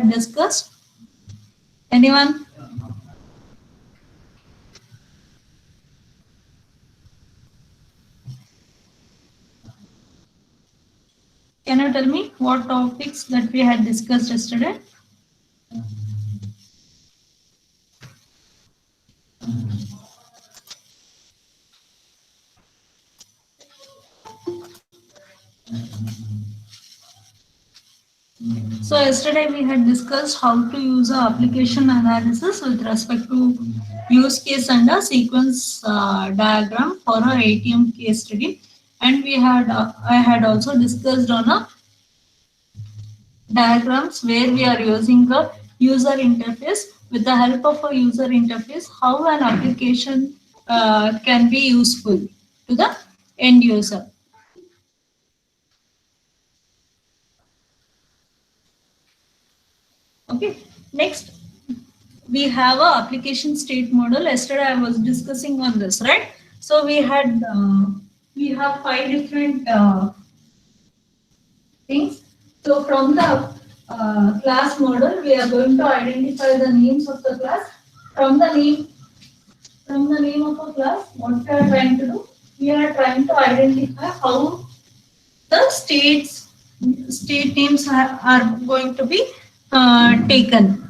had discussed? Anyone? Can you tell me what topics that we had discussed yesterday? So yesterday we had discussed how to use a application analysis with respect to use case and a sequence diagram for our ATM case study, and we had I had also discussed on a diagrams where we are using a user interface. With the help of a user interface, how an application can be useful to the end user. Okay, next we have a application state model. Yesterday I was discussing on this, right? So we have 5 different things. So from the class model, we are going to identify the names of the class. From the name of a class, what we are trying to do? We are trying to identify how the state names are going to be taken.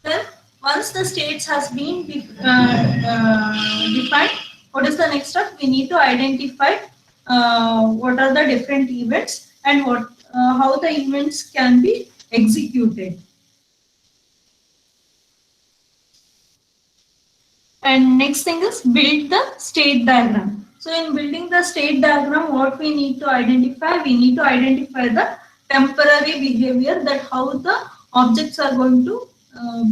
Then once the states has been defined, what is the next step? We need to identify what are the different events and how the events can be executed. And next thing is build the state diagram. So in building the state diagram, what we need to identify? We need to identify the temporary behavior, that how the objects are going to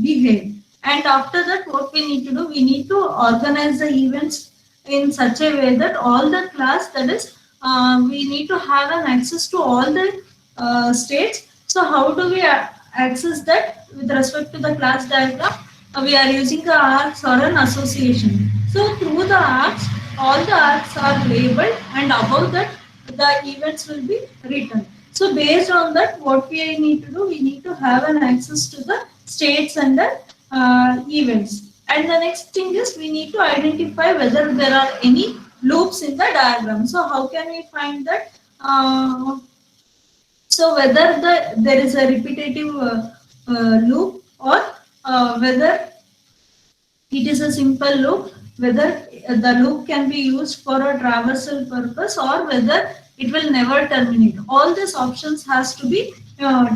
behave. And after that, what we need to do? We need to organize the events in such a way that all the class, that is, we need to have an access to all the states. So how do we access that with respect to the class diagram? We are using the arcs or an association. So through the arcs, all the arcs are labeled, and above that the events will be written. So based on that, what we need to do? We need to have an access to the states and the events. And the next thing is we need to identify whether there are any loops in the diagram. So how can we find that? So whether there is a repetitive loop, or whether it is a simple loop, whether the loop can be used for a traversal purpose, or whether it will never terminate. All these options has to be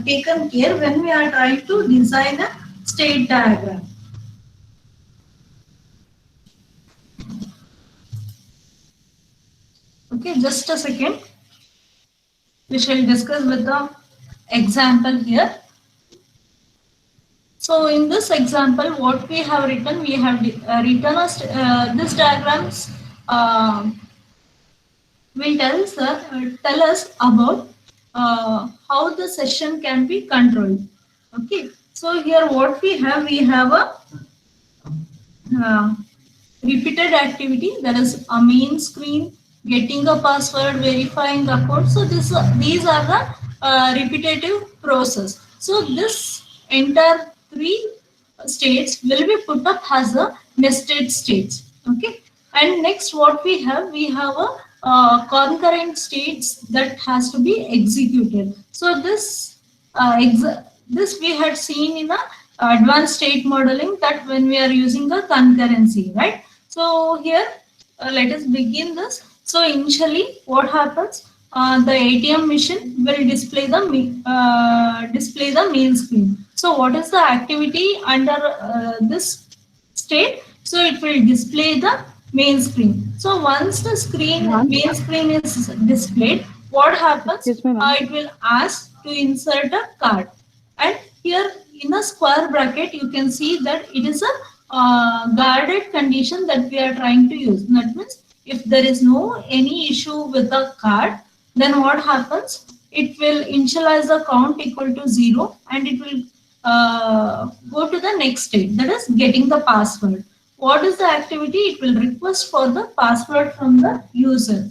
taken care when we are trying to design a state diagram. Okay, just a second. We shall discuss with the example here. So in this example, what we have written, we have written this diagrams will tell us about how the session can be controlled. Okay, so here what we have a repeated activity, that is a main screen, getting a password, verifying the code. So these are the repetitive process. So this entire 3 states will be put up as a nested states. Okay, and next what we have a concurrent states that has to be executed. So this this we had seen in the advanced state modeling, that when we are using the concurrency, right? So here let us begin this. So initially what happens? The ATM machine will display the main screen. So what is the activity under this state? So it will display the main screen. So once the main screen is displayed, what happens? It will ask to insert a card. And here in a square bracket, you can see that it is a guarded condition that we are trying to use. That means if there is any issue with the card, then what happens? It will initialize the count equal to 0, and it will go to the next state, that is getting the password. What is the activity? It will request for the password from the user.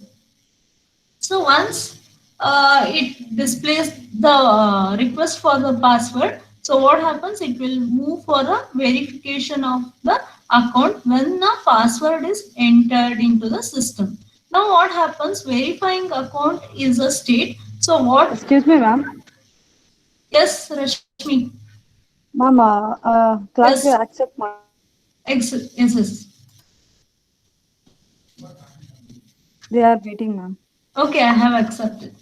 So once it displays the request for the password, So what happens? It will move for a verification of the account when the password is entered into the system. Now what happens? Verifying account is a state. So what? Excuse me, ma'am. Yes, Rashmi. Ma'am, class Yes. will accept my Yes, yes. They are waiting, ma'am. Okay, I have accepted.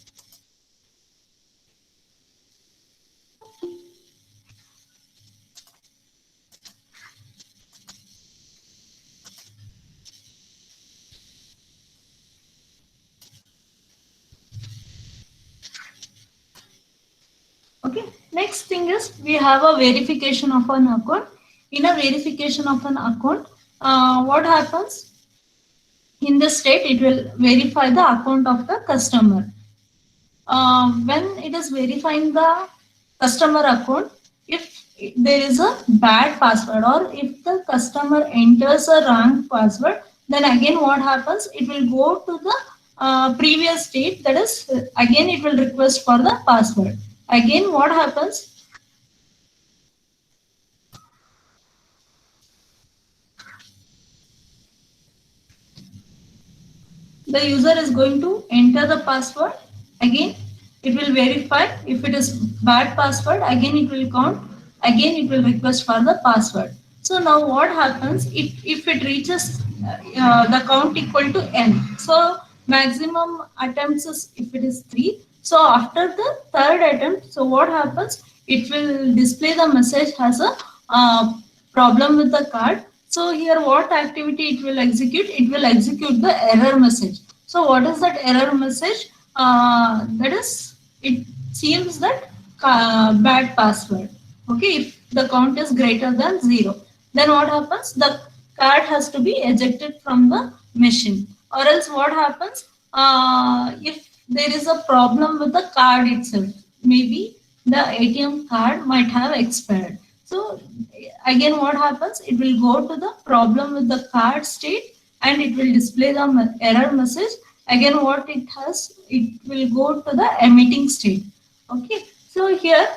Okay. Next thing is we have a verification of an account. In a verification of an account, what happens? In the state, it will verify the account of the customer. When it is verifying the customer account, if there is a bad password or if the customer enters a wrong password, then again what happens? It will go to the previous state, that is again it will request for the password. Again what happens? The user is going to enter the password. Again it will verify. If it is bad password, again it will count. Again it will request for the password. So now what happens? If it reaches the count equal to n, so maximum attempts is if it is 3. So after the third attempt, so what happens? It will display the message as a problem with the card. So here what activity it will execute? It will execute the error message. So what is that error message? That is, it seems that bad password. Okay, if the count is greater than 0, then what happens? The card has to be ejected from the machine. Or else what happens? If there is a problem with the card itself, maybe the ATM card might have expired. So again what happens? It will go to the problem with the card state and it will display the error message. Again what it has, it will go to the emitting state. Okay, so here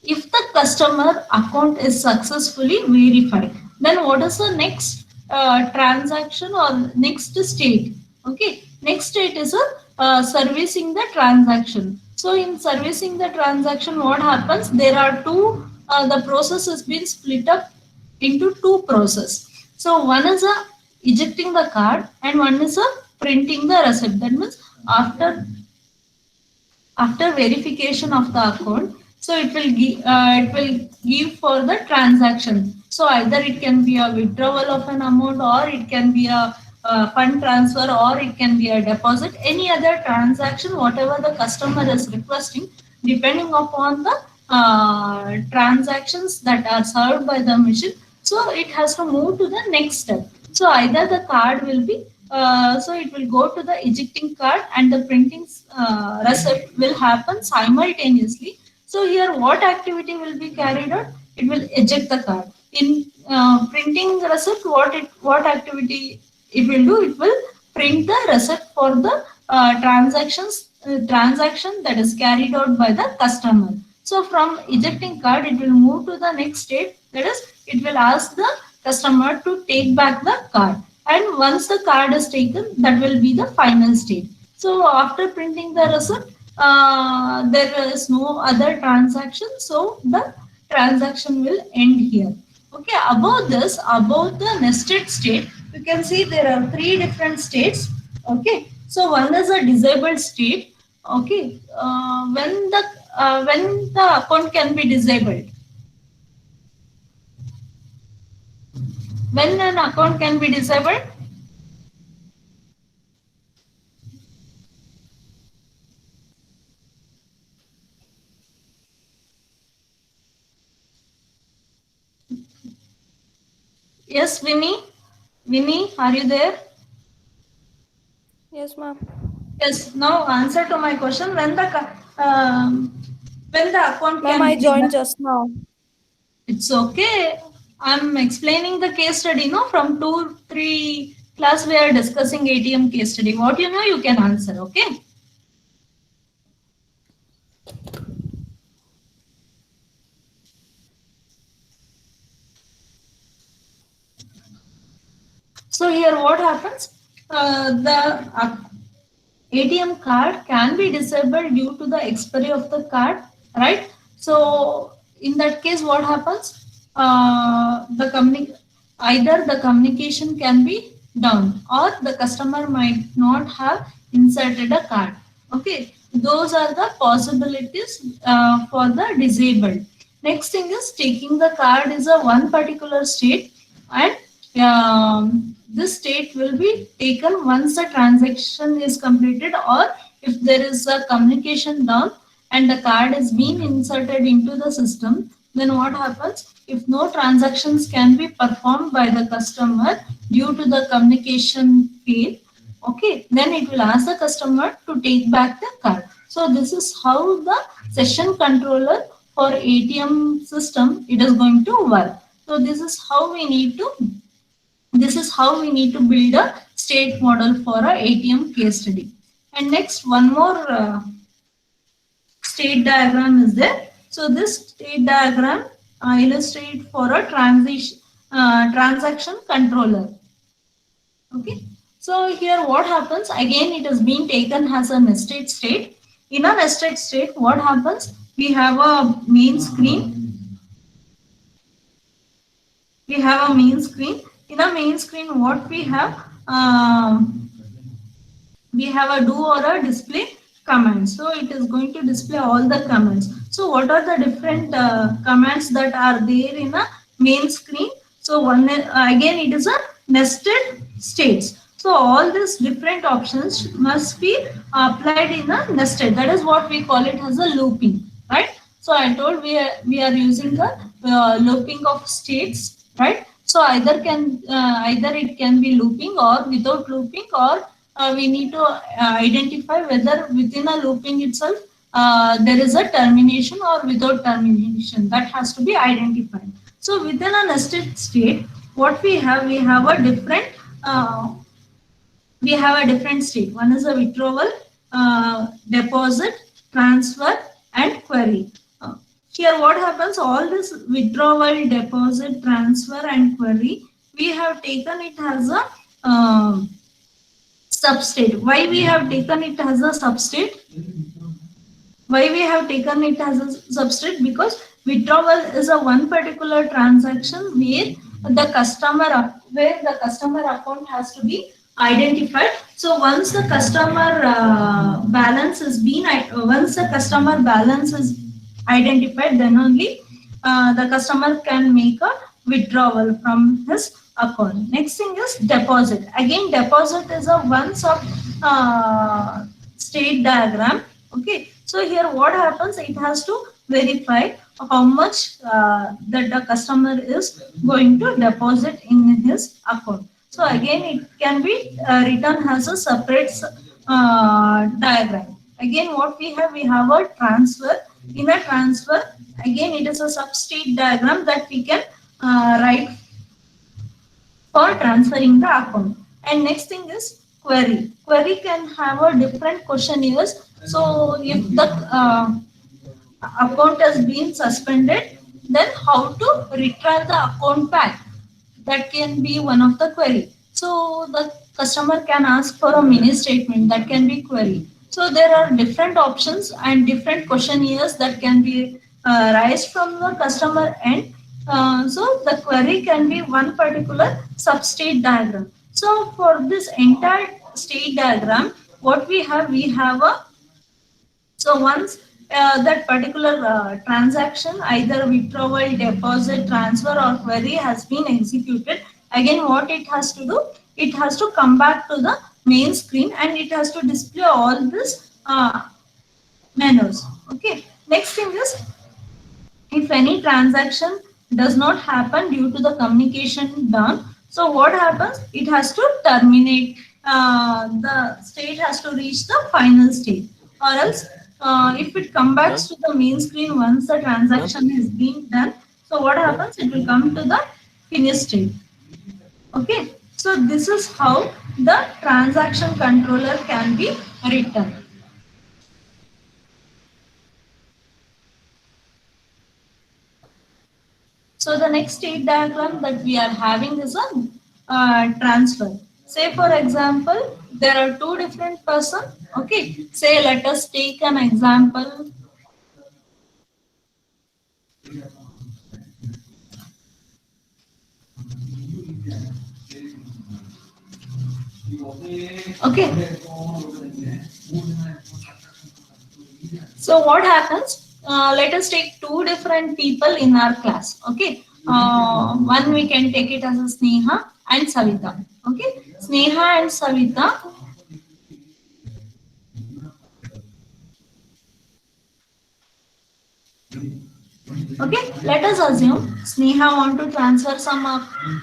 if the customer account is successfully verified, then what is the next transaction or next state? Okay, next state is a servicing the transaction. So in servicing the transaction, what happens? There are two. The process has been split up into two process. So one is a ejecting the card and one is a printing the receipt. That means after verification of the account, so it will give for the transaction. So either it can be a withdrawal of an amount or it can be a fund transfer or it can be a deposit, any other transaction whatever the customer is requesting, depending upon the transactions that are served by the machine. So it has to move to the next step. So either the card will be so it will go to the ejecting card and the printing receipt will happen simultaneously. So here what activity will be carried out? It will eject the card. In printing receipt, what activity it will do? It will print the receipt for the transaction that is carried out by the customer. So from ejecting card, it will move to the next state. That is, it will ask the customer to take back the card. And once the card is taken, that will be the final state. So after printing the receipt, there is no other transaction. So the transaction will end here. Okay, about this, about the nested state, you can see there are three different states. Okay, so one is a disabled state. Okay, when the account can be disabled, when an account can be disabled. Yes, Winnie. Winnie, are you there? Yes, ma'am. Yes. Now answer to my question. When the account Ma'am, can I be joined disabled. just now. It's okay. I'm explaining the case study. No, from 2, 3 class we are discussing ATM case study. What you know, you can answer. Okay. So here what happens? The ATM card can be disabled due to the expiry of the card, right? So in that case, what happens? Either the communication can be down or the customer might not have inserted a card. Okay, those are the possibilities for the disabled. Next thing is taking the card is a one particular state, and this state will be taken once the transaction is completed, or if there is a communication done and the card is being inserted into the system. Then what happens? If no transactions can be performed by the customer due to the communication fail, okay, then it will ask the customer to take back the card. So this is how the session controller for ATM system it is going to work. So this is how we need to build a state model for a ATM case study. And next, one more state diagram is there. So this state diagram illustrate for a transaction controller. Okay. So here what happens? Again, it is being taken as a nested state. In a nested state, what happens? We have a main screen. We have a main screen. In a main screen, what we have a do or a display command. So it is going to display all the commands. So what are the different commands that are there in a main screen? So one again it is a nested states. So all these different options must be applied in a nested. That is what we call it as a looping, right? So I told we are using the looping of states, right? So either it can be looping or without looping, or we need to identify whether within a looping itself there is a termination or without termination. That has to be identified. So within a nested state, what we have a different state. One is a withdrawal, deposit, transfer, and query. Here what happens, all this withdrawal, deposit, transfer, and query, we have taken it as a substate. Why we have taken it as a substate? Why we have taken it as a substate? Because withdrawal is a one particular transaction where the customer account has to be identified. So once the customer balance is identified, then only the customer can make a withdrawal from his account. Next thing is deposit. Again, deposit is a once of state diagram. Okay, so here what happens? It has to verify how much that the customer is going to deposit in his account. So again, it can be written as a separate diagram. Again, what we have a transfer. In a transfer, again, it is a substate diagram that we can write for transferring the account. And next thing is query. Query can have a different questionnaires. So if the account has been suspended, then how to retrieve the account back? That can be one of the query. So the customer can ask for a mini statement, that can be query. So there are different options and different questionnaires that can be raised from the customer end. So the query can be one particular substate diagram. So for this entire state diagram, what we have a, so once that particular transaction, either withdrawal, deposit, transfer, or query has been executed, again what it has to do, it has to come back to the main screen and it has to display all this menus. Okay. Next thing is, if any transaction does not happen due to the communication done, so what happens? It has to terminate. The state has to reach the final state, or else if it comes back to the main screen once the transaction is being done, so what happens? It will come to the finished state. Okay. So this is how the transaction controller can be written. So the next state diagram that we are having is a transfer. Say for example, there are two different person. Okay, say let us take an example. Okay. So what happens? Let us take two different people in our class. Okay. One we can take it as a Sneha and Savita. Okay. Sneha and Savita. Okay. Let us assume Sneha want to transfer some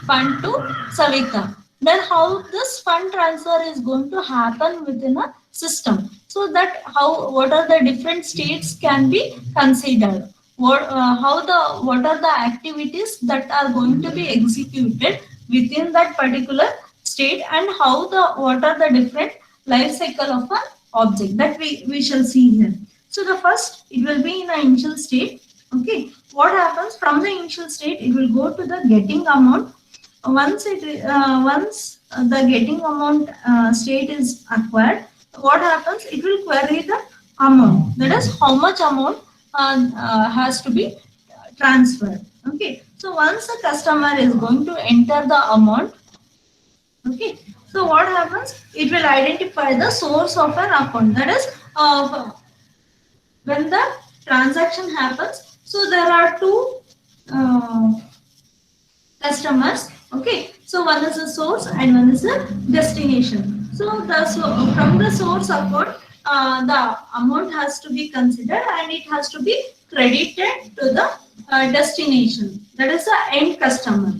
fund to Savita. Then how this fund transfer is going to happen within a system? So that what are the different states can be considered. What are the activities that are going to be executed within that particular state, and what are the different life cycle of an object that we shall see here. So the first, it will be in an initial state. Okay, what happens from the initial state? It will go to the getting amount. Once the getting amount state is acquired, what happens? It will query the amount. That is how much amount has to be transferred. Okay. So once the customer is going to enter the amount, okay. So what happens? It will identify the source of an account. That is when the transaction happens. So there are two customers. Okay. So one is the source and one is the destination. So from the source account, the amount has to be considered and it has to be credited to the destination. That is the end customer.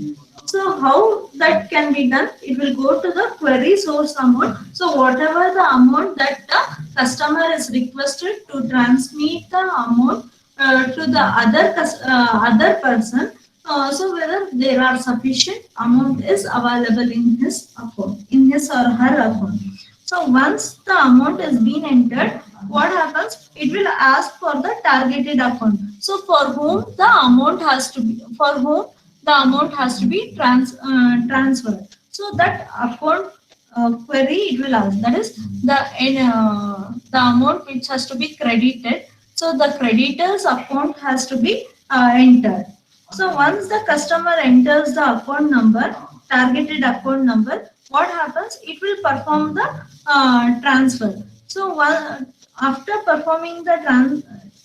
So how that can be done? It will go to the query source amount. So whatever the amount that the customer is requested to transmit the amount to the other person. So whether there are sufficient amount is available in his account, in his or her account. So once the amount is being entered, what happens? It will ask for the targeted account. So for whom the amount has to be, transferred. So that account query it will ask. That is the amount which has to be credited. So the creditor's account has to be entered. So once the customer enters the account number, targeted account number, what happens? It will perform the transfer. So after performing the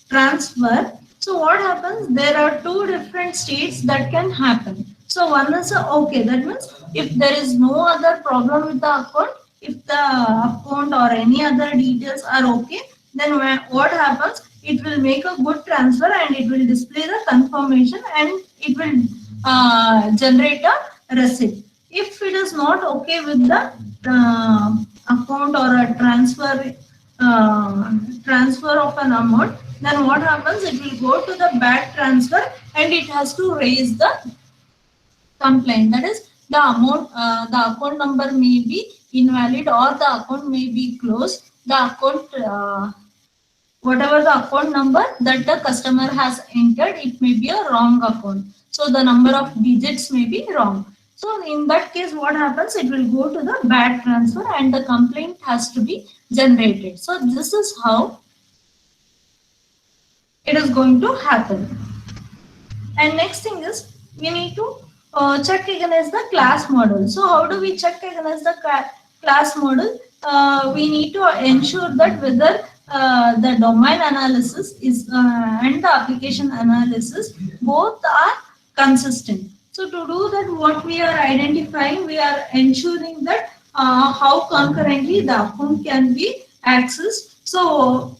transfer, so what happens? There are two different states that can happen. So one is okay. That means if there is no other problem with the account, if the account or any other details are okay, then what happens? It will make a good transfer and it will display the confirmation and it will generate a receipt. If it is not okay with the account or a transfer of an amount, then what happens? It will go to the bad transfer and it has to raise the complaint. That is the amount, the account number may be invalid or the account may be closed. The account whatever the account number that the customer has entered, it may be a wrong account. So the number of digits may be wrong. So in that case, what happens? It will go to the bad transfer and the complaint has to be generated. So this is how it is going to happen. And next thing is we need to check against the class model. So how do we check against the class model? We need to ensure that whether the domain analysis is and the application analysis both are consistent. So to do that, what we are identifying, we are ensuring that how concurrently the account can be accessed. So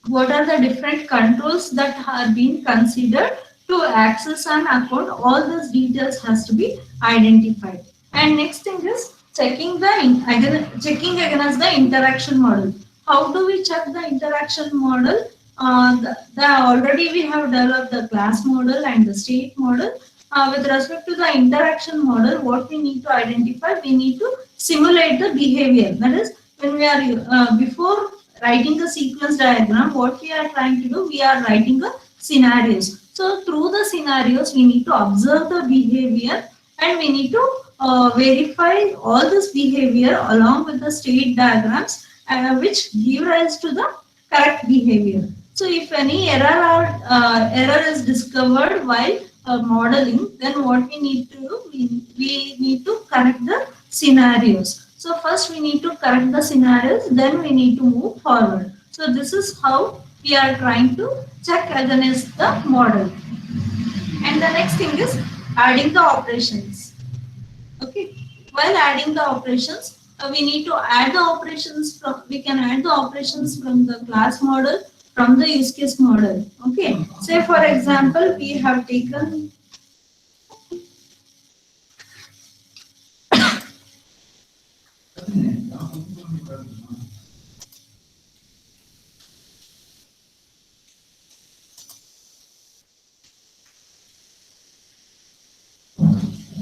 what are the different controls that are being considered to access an account? All these details has to be identified. And next thing is checking against the interaction model. How do we check the interaction model? Already we have developed the class model and the state model. With respect to the interaction model, what we need to identify, we need to simulate the behavior. That is, when we are before writing a sequence diagram, what we are trying to do, we are writing the scenarios. So through the scenarios, we need to observe the behavior and we need to verify all this behavior along with the state diagrams which give rise to the correct behavior. So if any error is discovered while modeling, then what we need to do, we need to correct the scenarios. So first we need to correct the scenarios, then we need to move forward. So this is how we are trying to check against the model. And the next thing is adding the operations. Okay, while adding the operations, we need to add the operations from, we can add the operations from the class model, from the use case model. Okay, say for example, we have taken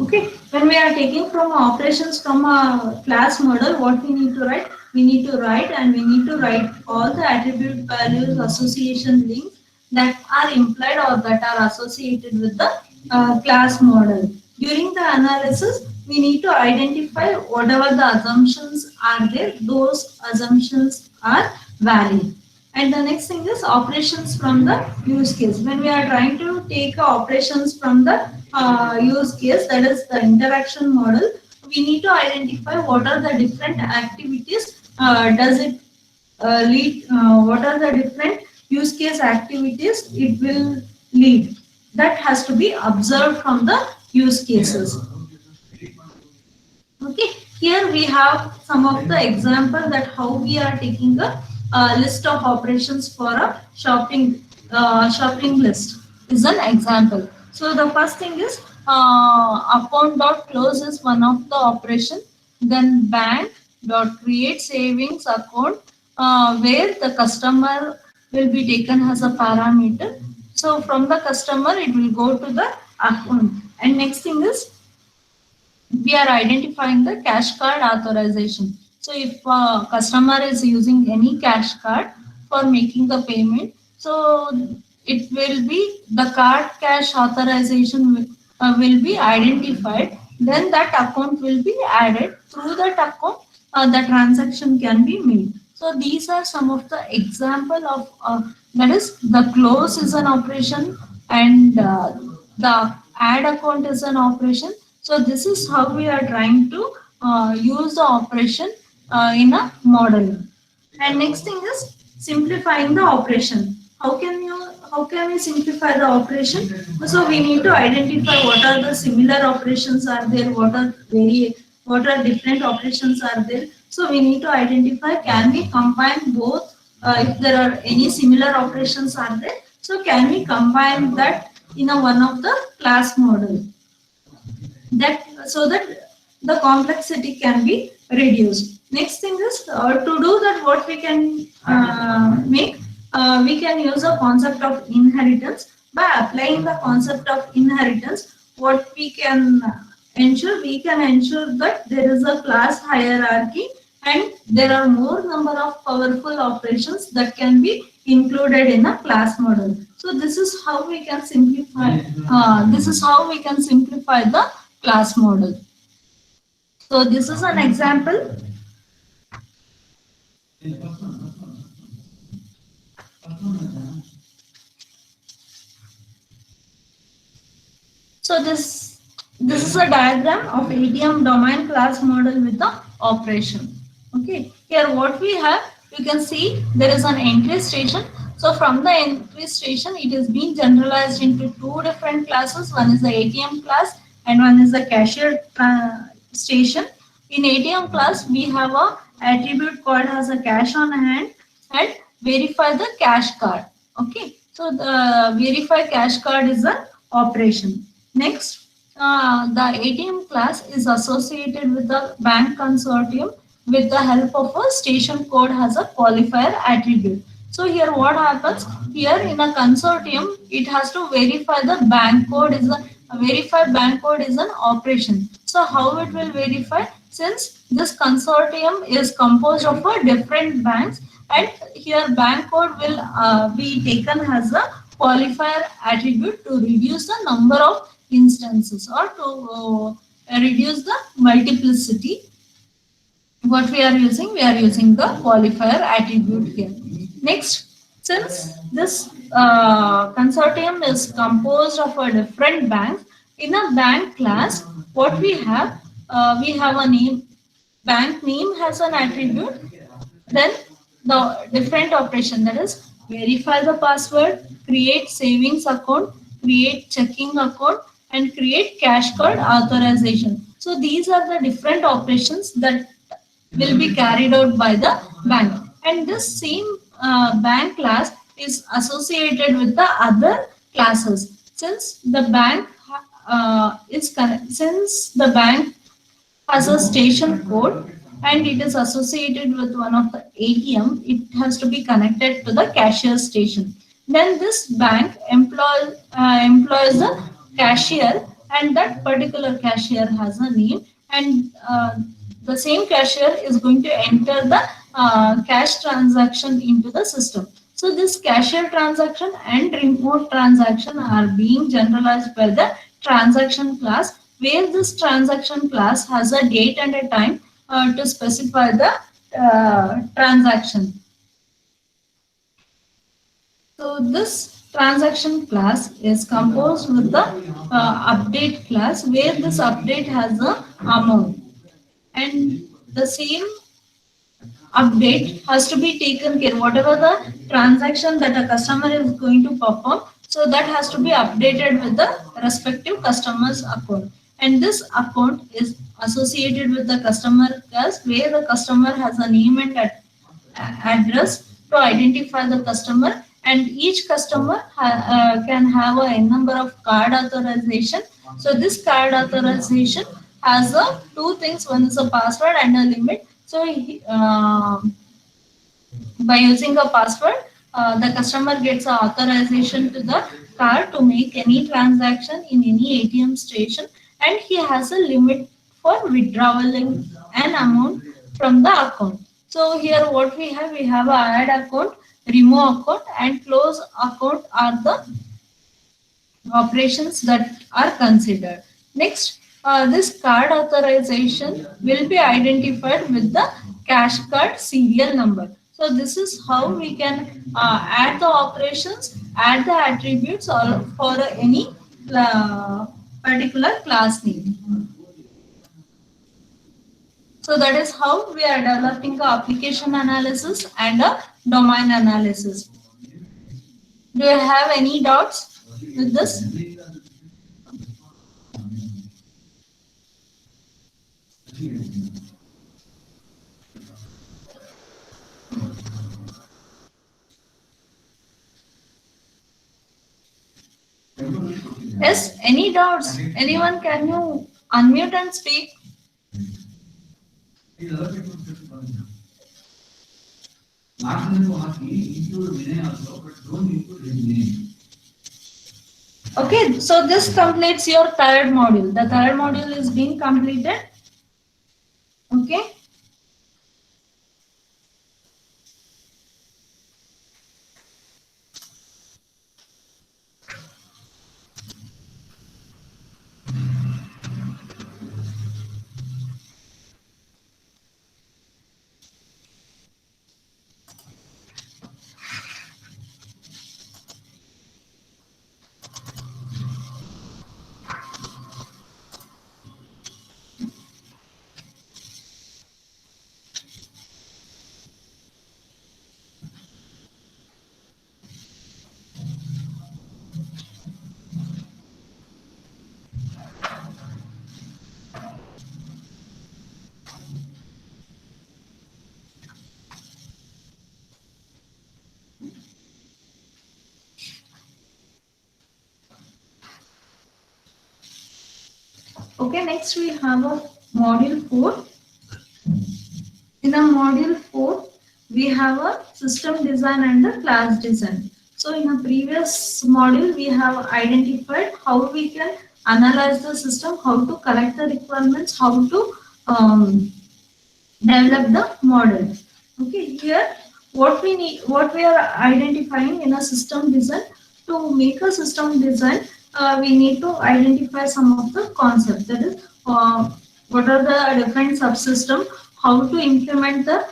okay, when we are taking from operations from a class model, what we need to write? We need to write and we need to write all the attribute values, association links that are implied or that are associated with the class model. During the analysis, we need to identify whatever the assumptions are there, those assumptions are valid. And the next thing is operations from the use case. When we are trying to take operations from the use case, that is the interaction model, we need to identify what are the different activities does it lead, what are the different use case activities it will lead. That has to be observed from the use cases. Okay, here we have some of the example that how we are taking a list of operations for a shopping list is an example. So the first thing is account.close is one of the operation. Then bank.create savings account where the customer will be taken as a parameter. So from the customer it will go to the account. And next thing is we are identifying the cash card authorization. So if a customer is using any cash card for making the payment, so it will be the card cash authorization will be identified. Then that account will be added. Through that account, the transaction can be made. So these are some of the example of that is the close is an operation and the add account is an operation. So this is how we are trying to use the operation in a model. And next thing is simplifying the operation. How can we simplify the operation? So we need to identify what are the similar operations are there, what are different operations are there. So we need to identify, can we combine both if there are any similar operations are there. So can we combine that in a one of the class model, that so that the complexity can be reduced. Next thing is to do that, what we can make, we can use a concept of inheritance. By applying the concept of inheritance, what we can ensure, that there is a class hierarchy and there are more number of powerful operations that can be included in a class model. So this is how we can simplify. The class model. So this is an example. So this is a diagram of ATM domain class model with the operation. Okay, here what we have, you can see there is an entry station. So from the entry station, it is being generalized into two different classes. One is the ATM class and one is the cashier station. In ATM class, we have a attribute called as a cash on hand and verify the cash card. Okay, so the verify cash card is an operation. Next, the ATM class is associated with the bank consortium with the help of a station code as a qualifier attribute. So here what happens, here in a consortium, it has to verify the bank code is an operation. So how it will verify? Since this consortium is composed of different banks, and here bank code will be taken as a qualifier attribute to reduce the number of instances or to reduce the multiplicity. What we are using? We are using the qualifier attribute here. Next, since this consortium is composed of a different banks, in a bank class, what we have a name. Bank name has an attribute. Then the different operation, that is verify the password, create savings account, create checking account, and create cash card authorization. So these are the different operations that will be carried out by the bank. And this same bank class is associated with the other classes. Since the bank since the bank has a station code and it is associated with one of the ATM, it has to be connected to the cashier station. Then this bank employs a cashier, and that particular cashier has a name, and the same cashier is going to enter the cash transaction into the system. So this cashier transaction and remote transaction are being generalized by the transaction class, where this transaction class has a date and a time to specify the transaction. So this transaction class is composed with the update class, where this update has a amount, and the same update has to be taken care. Whatever the transaction that a customer is going to perform, so that has to be updated with the respective customer's account. And this account is associated with the customer class, where the customer has a name and address to identify the customer, and each customer can have a n number of card authorization. So this card authorization has two things. One is a password and a limit. So by using a password, the customer gets an authorization to the card to make any transaction in any ATM station, and he has a limit for withdrawing an amount from the account. So here what we have a add account, remove account, and close account are the operations that are considered. Next, this card authorization will be identified with the cash card serial number. So this is how we can add the operations, add the attributes, or for any particular class name. So that is how we are developing the application analysis and a domain analysis. Do you have any doubts with this? Yes, any doubts? Anyone, can you unmute and speak? Okay, so this completes your third module. The third module is being completed. Okay. Okay, next we have a module 4. In a module 4, we have a system design and a class design. So in a previous module, we have identified how we can analyze the system, how to collect the requirements, how to develop the model. Okay, here what we are identifying in a system design. To make a system design, we need to identify some of the concepts. That is, what are the different subsystem, how to implement the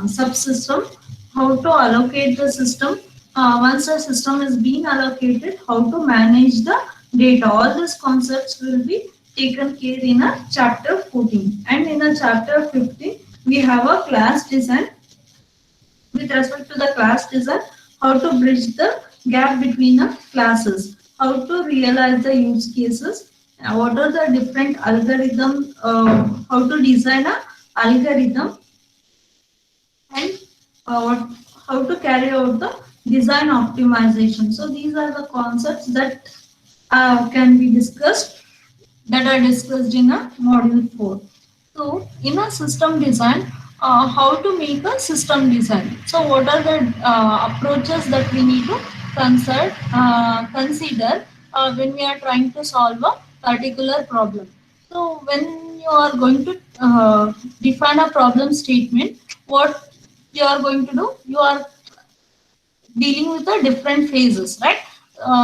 subsystem, how to allocate the system. Once the system is being allocated, how to manage the data. All these concepts will be taken care in a chapter 14. And in a chapter 15, we have a class design. With respect to the class design, how to bridge the gap between the classes, how to realize the use cases, what are the different algorithm, how to design a algorithm, and how to carry out the design optimization. So these are the concepts that can be discussed, that are discussed in a module 4. So in a system design, how to make a system design. So what are the approaches that we need to consider when we are trying to solve a particular problem. So when you are going to define a problem statement, what you are going to do, you are dealing with the different phases, right?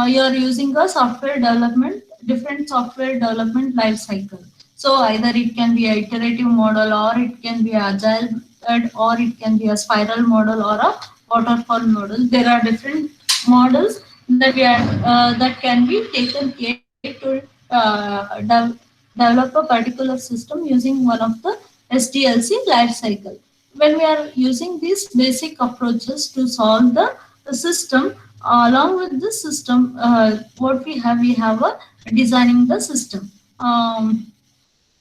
You are using a software development, different software development life cycle. So either it can be a iterative model, or it can be agile method, or it can be a spiral model, or a waterfall model. There are different models that that can be taken care to develop a particular system using one of the SDLC life cycle. When we are using these basic approaches to solve the system, along with the system, what we have a designing the system.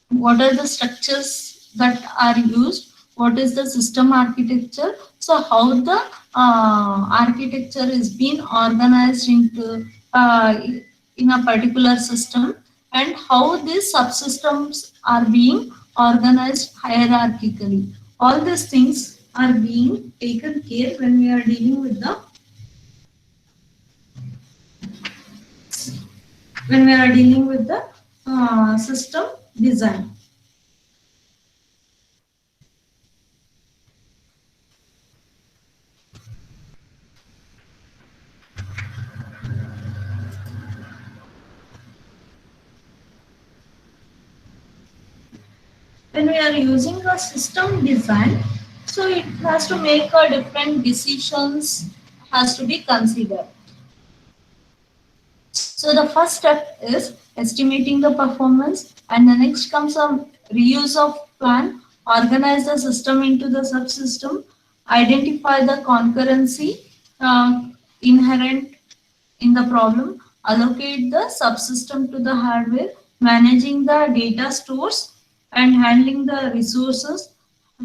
What are the structures that are used, what is the system architecture, so how the architecture is being organized into in a particular system, and how these subsystems are being organized hierarchically. All these things are being taken care when we are dealing with the system design. When we are using a system design, so it has to make a different decisions, has to be considered. So the first step is estimating the performance, and the next comes a reuse of plan, organize the system into the subsystem, identify the concurrency inherent in the problem, allocate the subsystem to the hardware, managing the data stores and handling the resources,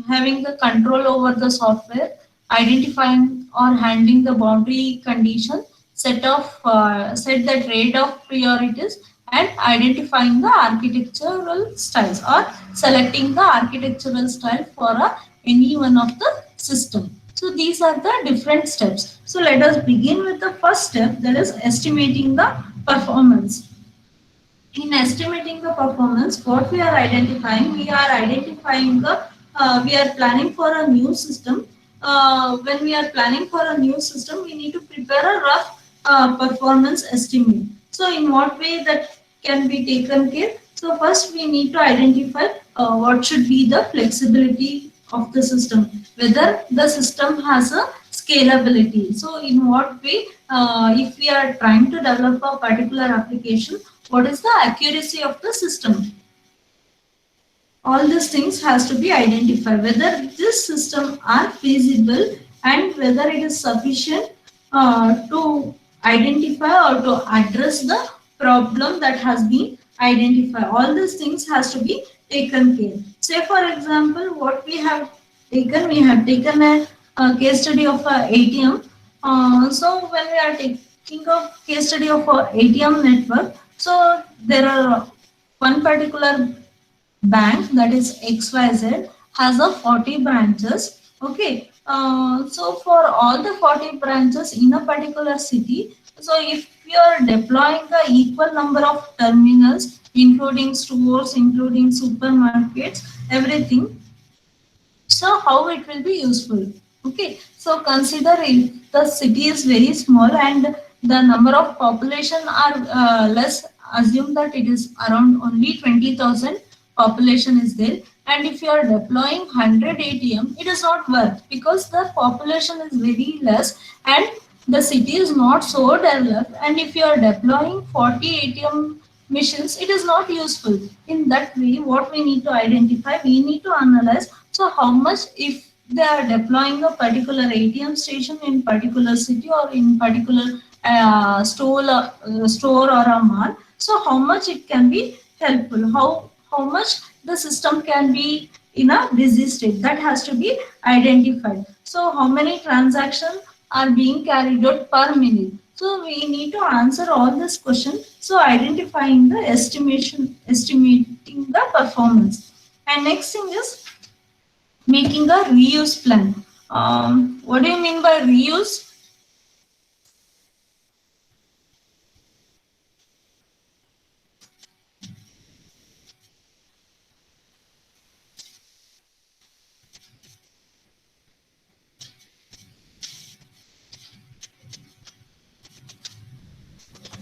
having the control over the software, identifying or handling the boundary condition, set the trade-off priorities, and identifying the architectural styles, or selecting the architectural style for any one of the system. So these are the different steps. So let us begin with the first step, that is estimating the performance. In estimating the performance, what we are identifying, we are planning for a new system. When we are planning for a new system, we need to prepare a rough performance estimate. So in what way that can be taken care? So first we need to identify what should be the flexibility of the system, whether the system has a scalability. So in what way, if we are trying to develop a particular application, what is the accuracy of the system? All these things has to be identified, whether this system are feasible and whether it is sufficient to identify or to address the problem that has been identified. All these things has to be taken care. Say for example, what we have taken a case study of a ATM. So when we are taking a case study of a ATM network, so there are one particular bank, that is XYZ, has a 40 branches. Okay. So for all the 40 branches in a particular city, so if you are deploying the equal number of terminals, including stores, including supermarkets, everything, so how it will be useful? Okay, so consider if the city is very small and the number of population are less assume that it is around only 20,000 population is there, and if you are deploying 100 ATM, it is not worth because the population is very less and the city is not so developed. And if you are deploying 40 ATM missions, it is not useful. In that way, what we need to identify, we need to analyze. So how much, if they are deploying a particular ATM station in particular city or in particular store or a mall, so how much it can be helpful, how much the system can be in a busy state, that has to be identified. So how many transactions are being carried out per minute, so we need to answer all this question. So identifying the estimating the performance. And next thing is making a reuse plan. What do you mean by reuse?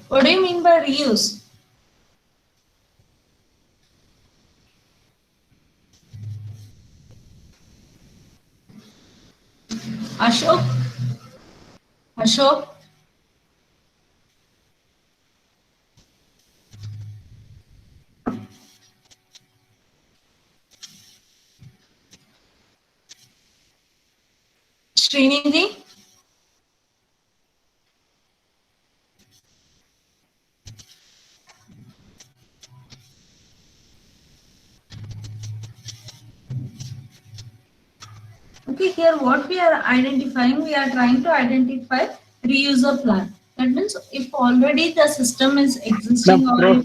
What do you mean by reuse? Ashok? Ashok? Srinidhi? Okay, here what we are identifying, we are trying to identify reuser plan. That means if already the system is existing or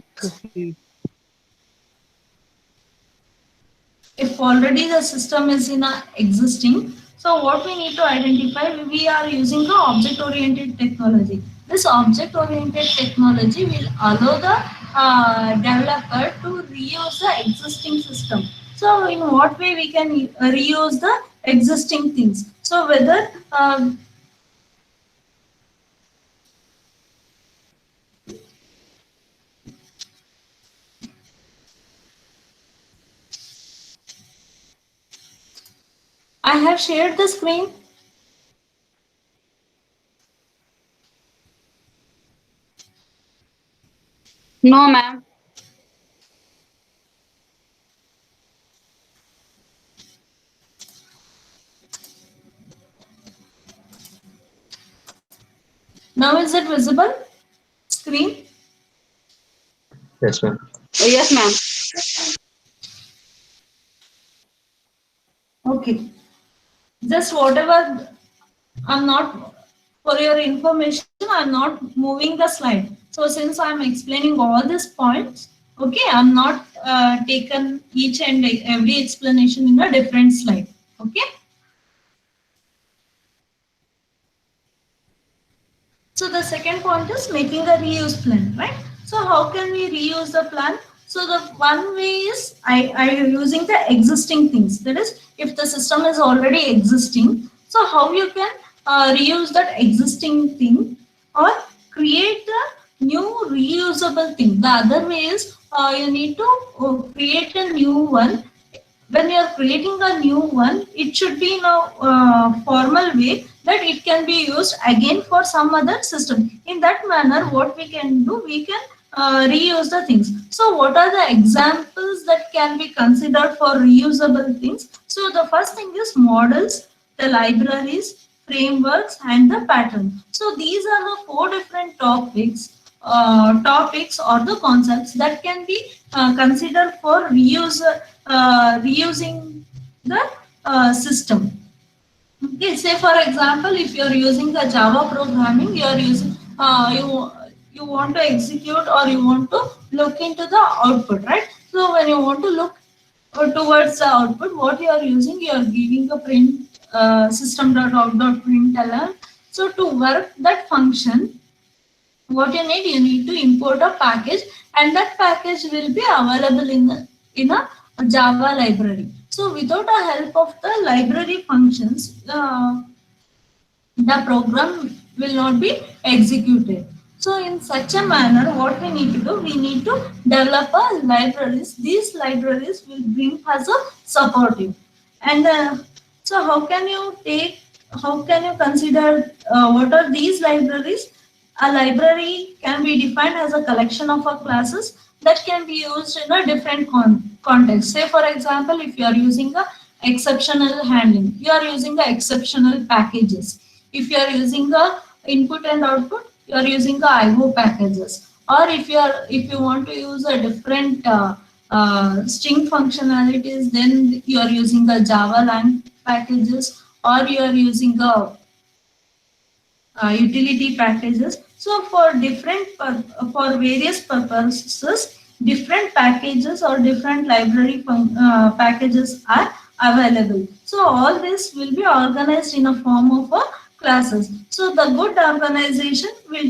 if already the system is in a existing, so what we need to identify, we are using the object oriented technology. This object oriented technology will allow the developer to reuse the existing system. So in what way we can reuse the existing things? So whether I have shared the screen. No, ma'am. Now is it visible? Screen? Yes, ma'am. Yes, ma'am. Okay. Just whatever, I'm not, for your information, I'm not moving the slide. So since I'm explaining all these points, okay, I'm not taken each and every explanation in a different slide. Okay. So the second point is making a reuse plan, right? So how can we reuse the plan? So the one way is I using the existing things. That is, if the system is already existing, so how you can reuse that existing thing or create a new reusable thing. The other way is you need to create a new one. When you are creating a new one, it should be in a formal way that it can be used again for some other system. In that manner, what we can do, we can reuse the things. So what are the examples that can be considered for reusable things? So the first thing is models, the libraries, frameworks, and the pattern. So these are the four different topics or the concepts that can be considered for reusing the system. Okay, say for example, if you are using the Java programming, you are using you want to execute or you want to look into the output, right? So when you want to look towards the output, what you are using, you are giving a print system.out.println. So to work that function, what you need to import a package, and that package will be available in a Java library. So without the help of the library functions, the program will not be executed. So in such a manner, what we need to do, we need to develop a libraries. These libraries will bring as a supportive. And so how can you consider what are these libraries? A library can be defined as a collection of classes that can be used in a different context. Say for example, if you are using a exceptional handling, you are using the exceptional packages. If you are using the input and output, you are using the IO packages. Or if you want to use a different string functionalities, then you are using the Java lang packages, or you are using the utility packages. So for various purposes, different packages or different library packages are available. So all this will be organized in a form of classes. So the good organization will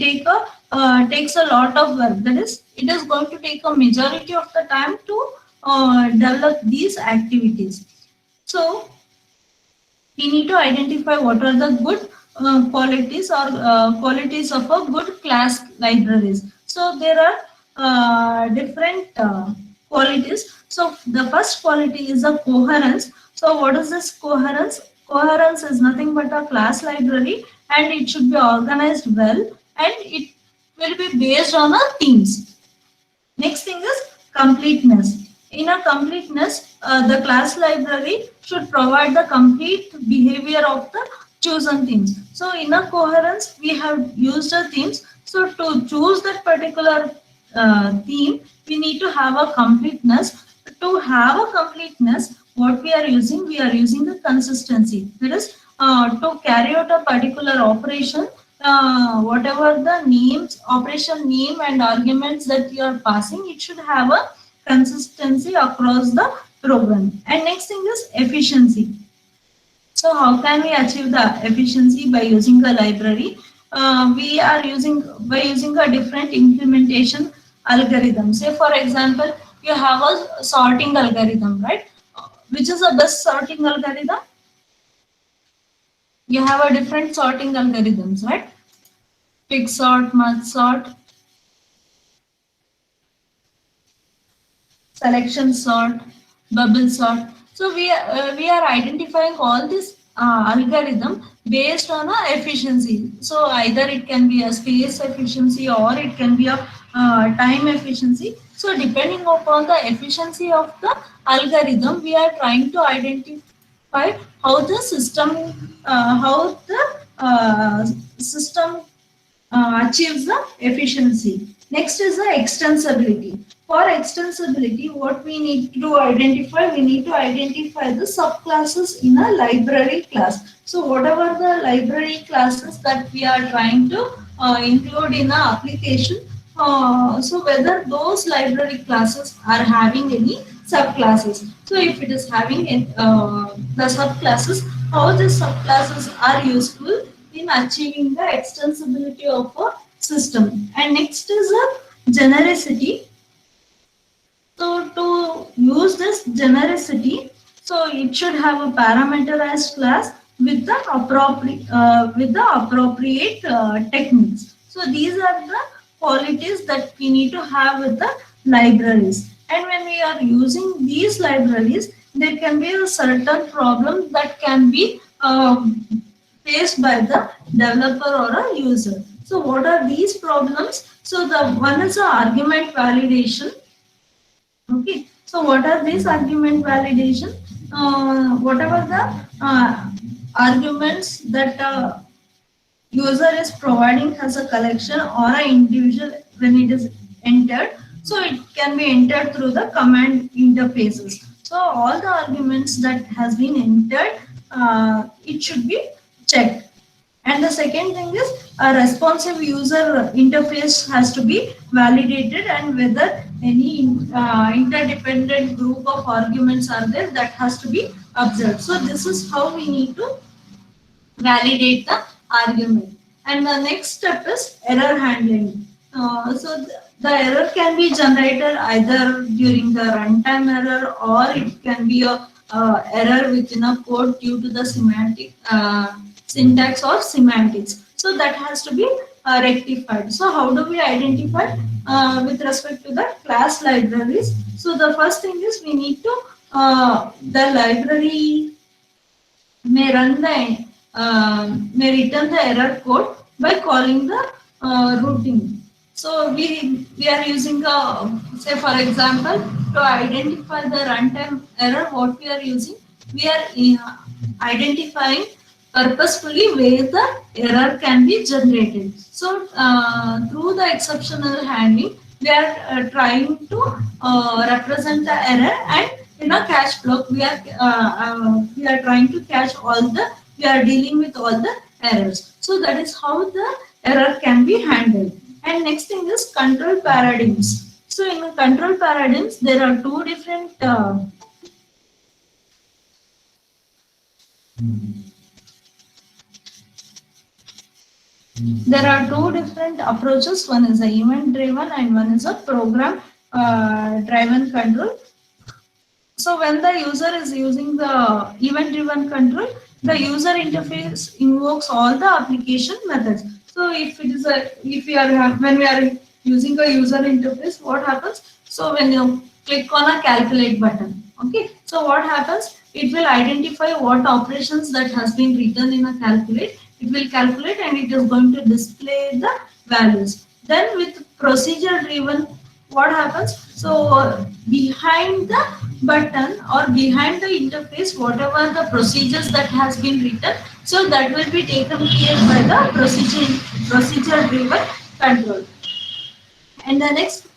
takes a lot of work. That is, it is going to take a majority of the time to develop these activities. So we need to identify what are the good qualities of a good class libraries. So there are different qualities. So the first quality is a coherence. So what is this coherence? Coherence is nothing but a class library, and it should be organized well, and it will be based on a themes. Next thing is completeness. In a completeness, the class library should provide the complete behavior of the chosen themes. So in a coherence, we have used the themes. So to choose that particular theme, we need to have a completeness. To have a completeness, what we are using the consistency. That is, to carry out a particular operation, whatever the names, operation name and arguments that you are passing, it should have a consistency across the program. And next thing is efficiency. So how can we achieve the efficiency by using a library? We are using a different implementation algorithm. Say for example, you have a sorting algorithm, right? Which is the best sorting algorithm? You have a different sorting algorithms, right? Quick sort, merge sort, selection sort, bubble sort. So we are identifying all this algorithm based on a efficiency. So either it can be a space efficiency or it can be a time efficiency. So depending upon the efficiency of the algorithm, we are trying to identify how the system achieves the efficiency. Next is the extensibility. For extensibility, what we need to identify, we need to identify the subclasses in a library class. So whatever the library classes that we are trying to include in an application, so whether those library classes are having any subclasses. So if it is having the subclasses, how the subclasses are useful in achieving the extensibility of a system. And next is a genericity. So to use this genericity, so it should have a parameterized class with the appropriate techniques. So these are the qualities that we need to have with the libraries. And when we are using these libraries, there can be a certain problem that can be faced by the developer or a user. So what are these problems? So the one is the argument validation. Okay. So what are these argument validation? Whatever the arguments that user is providing as a collection or an individual when it is entered. So it can be entered through the command interfaces. So all the arguments that has been entered, it should be checked. And the second thing is a responsive user interface has to be validated, and whether any interdependent group of arguments are there, that has to be observed. So this is how we need to validate the argument. And the next step is error handling. So the error can be generated either during the runtime error, or it can be a error within a code due to the syntax or semantics. So that has to be rectified. So how do we identify with respect to the class libraries? So the first thing is we need to the library may run the may return the error code by calling the routing. So we are using a, say for example, to identify the runtime error, what we are using, we are identifying purposefully where the error can be generated. So through the exceptional handling, we are trying to represent the error, and in a cache block we are trying to catch all the, we are dealing with all the errors. So that is how the error can be handled. And next thing is control paradigms. So in the control paradigms, there are two different there are two different approaches. One is a event driven and one is a program driven control. So when the user is using the event driven control, the user interface invokes all the application methods. So if it is a, if we are when we are using a user interface, what happens? So when you click on a calculate button, okay, so what happens? It will identify what operations that has been written in a calculate. It will calculate and it is going to display the values. Then with procedure driven, what happens? So behind the button or behind the interface, whatever the procedures that has been written, so that will be taken care by the procedure driven control. And the next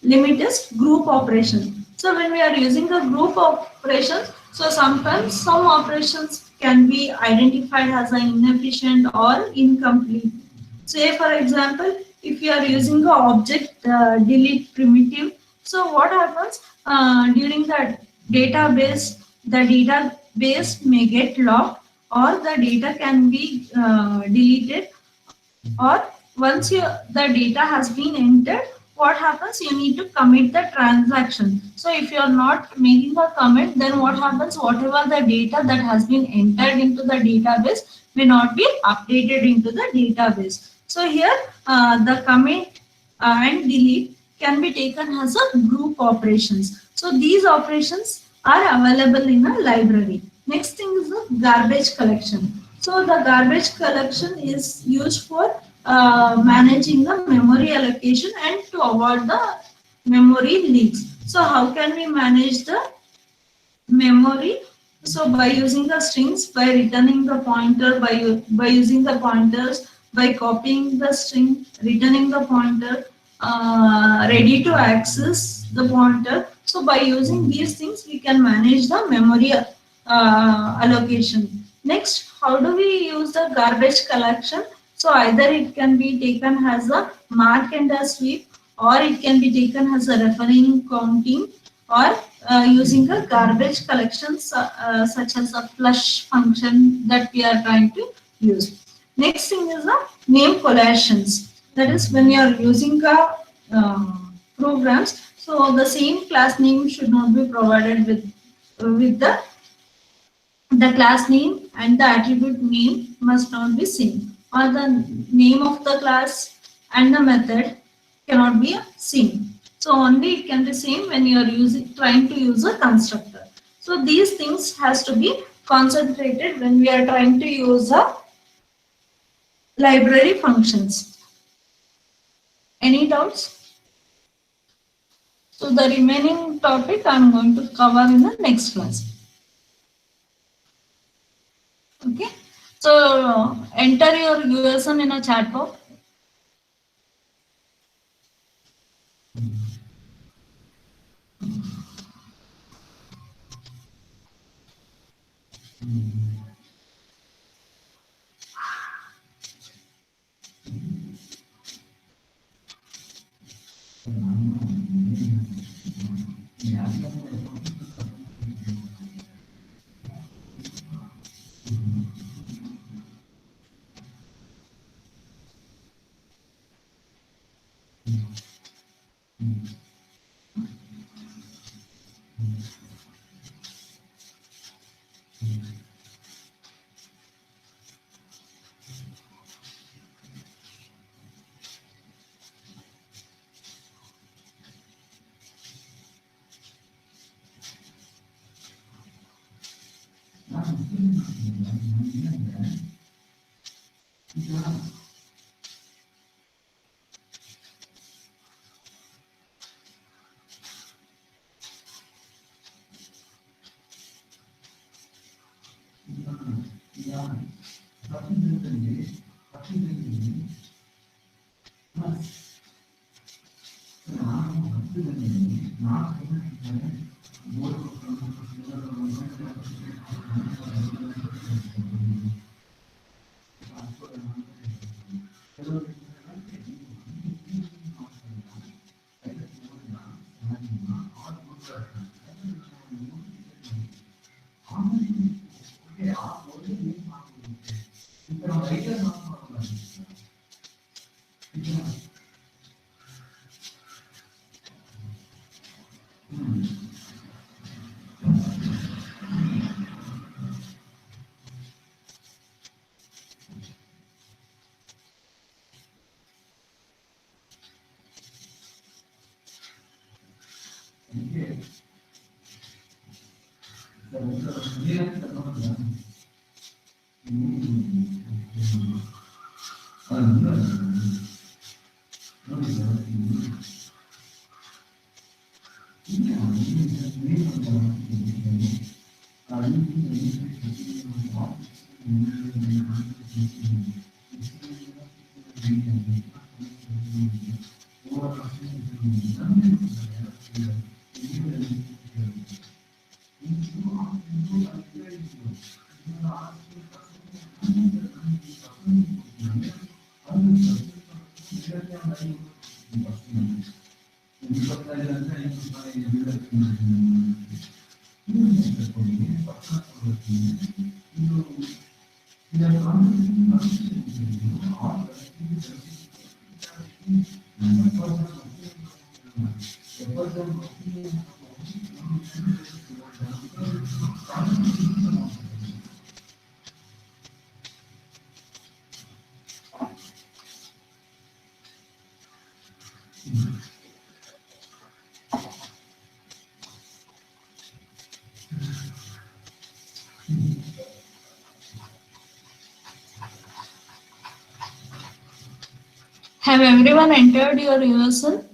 limit is group operation. So when we are using the group operations, so sometimes some operations can be identified as an inefficient or incomplete. Say for example, if you are using the object delete primitive, so what happens during the database may get locked, or the data can be deleted, or once the data has been entered, what happens, you need to commit the transaction. So if you are not making a commit, then what happens, whatever the data that has been entered into the database may not be updated into the database. So here the commit and delete can be taken as a group operations. So these operations are available in a library. Next thing is the garbage collection. So the garbage collection is used for managing the memory allocation and to avoid the memory leaks. So how can we manage the memory? So by using the strings, by returning the pointer, by using the pointers, by copying the string, returning the pointer, ready to access the pointer. So by using these things, we can manage the memory allocation. Next, how do we use the garbage collection? So either it can be taken as a mark and a sweep, or it can be taken as a referring counting, or using a garbage collections such as a flush function that we are trying to use. Next thing is the name collations. That is when you are using a programs, so the same class name should not be provided with the class name, and the attribute name must not be same, or the name of the class and the method cannot be same. So only it can be same when you are trying to use a constructor. So these things has to be concentrated when we are trying to use a library functions. Any doubts? So the remaining topic I am going to cover in the next class. Okay. So enter your USN in a chat box. Have everyone entered your rehearsal?